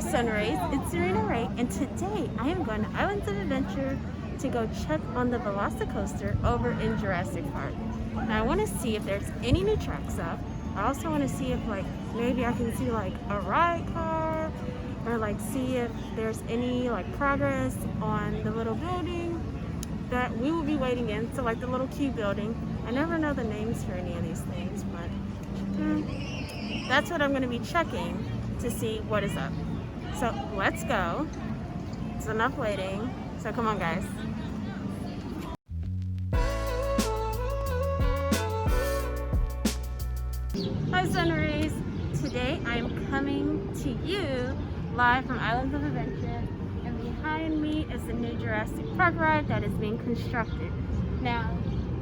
Sunraes, it's Serena Ray, and today I am going to Islands of Adventure to go check on the Velocicoaster over in Jurassic Park. Now I want to see if there's any new tracks up. I also want to see if maybe I can see a ride car, or see if there's any progress on the little building that we will be waiting in. So the little Q building. I never know the names for any of these things, but that's what I'm going to be checking to see what is up. So let's go. It's enough waiting. So come on, guys. Hi, Sunraes. Today I am coming to you live from Islands of Adventure, and behind me is the new Jurassic Park ride that is being constructed. Now,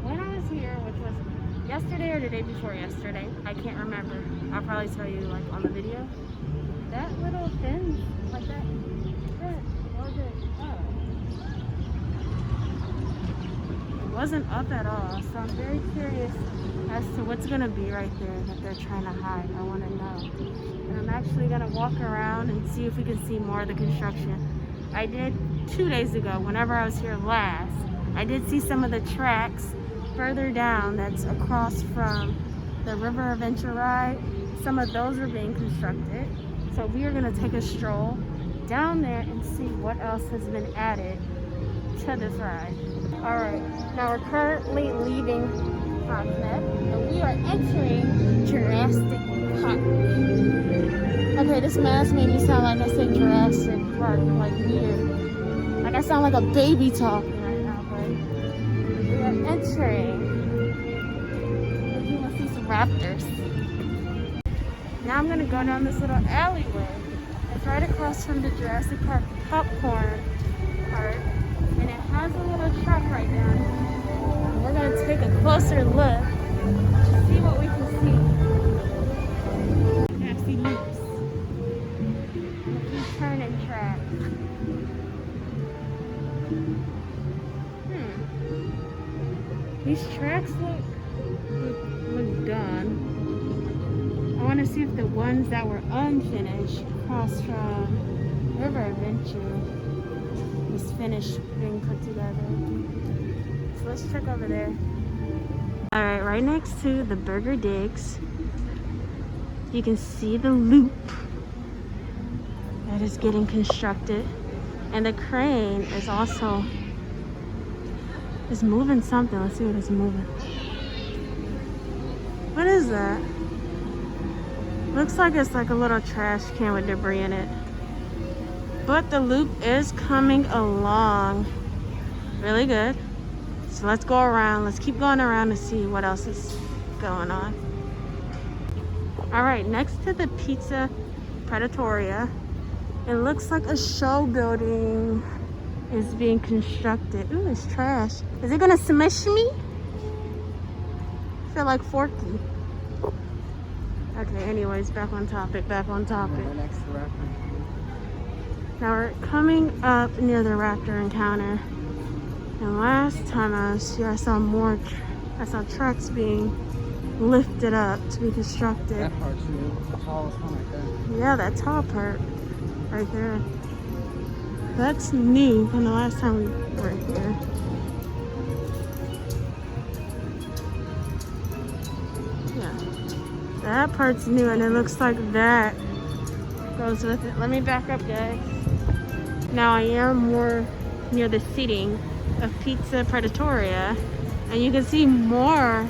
when I was here, which was yesterday or the day before yesterday, I can't remember. I'll probably tell you on the video. That little fin, that wasn't up at all. So I'm very curious as to what's gonna be right there that they're trying to hide. I want to know. And I'm actually gonna walk around and see if we can see more of the construction. I did 2 days ago, whenever I was here last, I did see some of the tracks further down that's across from the River Adventure ride. Some of those are being constructed. So we are gonna take a stroll down there and see what else has been added to this ride. All right, now we're currently leaving Parknet and we are entering Jurassic Park. Okay, this mask made me sound like I said Jurassic Park, weird. I sound like a baby talking right now, but we are entering. You want to see some raptors. Now I'm gonna go down this little alleyway. It's right across from the Jurassic Park popcorn part, and it has a little truck right down here. We're gonna take a closer look to see what we can see. I see loops. Keep turning track. These tracks look done. I want to see if the ones that were unfinished across from River Adventure was finished being put together. So let's check over there. Alright, right next to the Burger Digs, you can see the loop that is getting constructed. And the crane is also moving something. Let's see what it's moving. What is that? Looks like it's a little trash can with debris in it. But the loop is coming along really good. So let's go around. Let's keep going around to see what else is going on. All right, next to the Pizza Predatoria, it looks like a show building is being constructed. Ooh, it's trash. Is it gonna smash me? I feel like Forky. Okay, anyways, back on topic. Now we're coming up near the Raptor Encounter. And last time I was here, I saw trucks being lifted up to be constructed. That part's new. The tallest one right there. Yeah, that tall part right there. That's new from the last time we were here. That part's new, and it looks like that goes with it. Let me back up, guys. Now I am more near the seating of Pizza Predatoria, and you can see more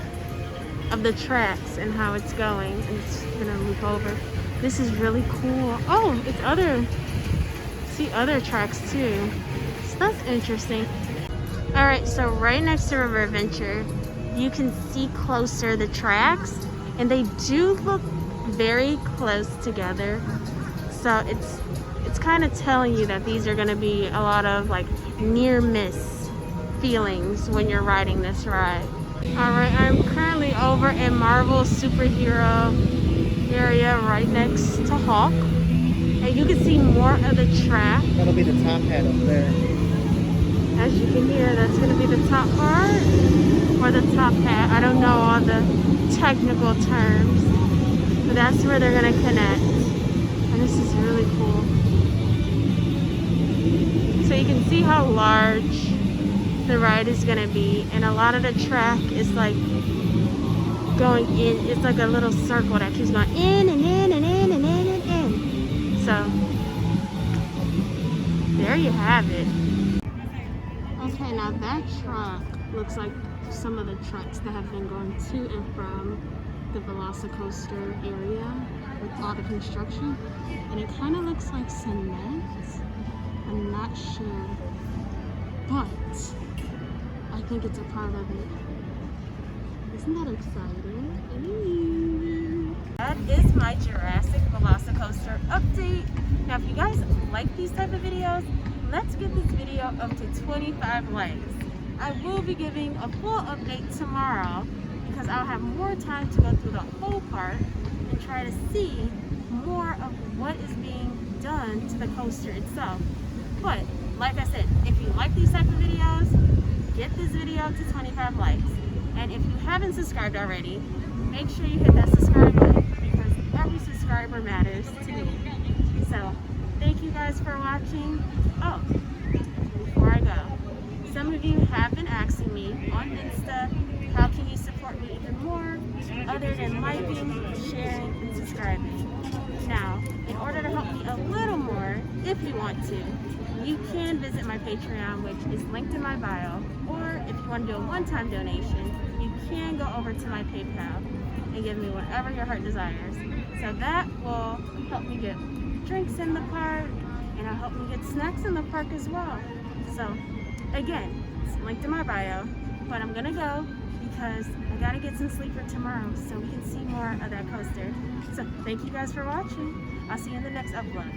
of the tracks and how it's going. And it's gonna loop over. This is really cool. Oh, it's other tracks too. So that's interesting. All right, so right next to River Adventure, you can see closer the tracks. And they do look very close together. So it's kind of telling you that these are going to be a lot of near miss feelings when you're riding this ride. All right, I'm currently over in Marvel Superhero area right next to Hulk. And you can see more of the track. That'll be the top hat up there. As you can hear, that's going to be the top part or the top hat. I don't know all the technical terms, but that's where they're going to connect. And this is really cool. you can see how large the ride is gonna be, and a lot of the track is like going in. It's like a little circle that keeps going in and in and in and in and in. So there you have it. Okay, now that truck looks like some of the trucks that have been going to and from the Velocicoaster area with all the construction, and it kind of looks like cement. I'm not sure, but I think it's a part of it. Isn't that exciting? Ooh. That is my Jurassic Velocicoaster update. Now, if you guys like these type of videos, let's get this video up to 25 likes. I will be giving a full update tomorrow because I'll have more time to go through the whole park and try to see more of what is being done to the coaster itself. But like I said, if you like these type of videos, get this video to 25 likes. And if you haven't subscribed already, make sure you hit that subscribe button because every subscriber matters to me. So thank you guys for watching. Oh, before I go, some of you have been asking me on Insta, how can you support me even more other than liking, sharing, and subscribing? Now, in order to help me a little more, if you want to, you can visit my Patreon, which is linked in my bio, or if you want to do a one-time donation, you can go over to my PayPal and give me whatever your heart desires. So that will help me get drinks in the park, and it'll help me get snacks in the park as well. So again, it's linked in my bio, but I'm gonna go because I gotta get some sleep for tomorrow so we can see more of that coaster. So thank you guys for watching. I'll see you in the next upload.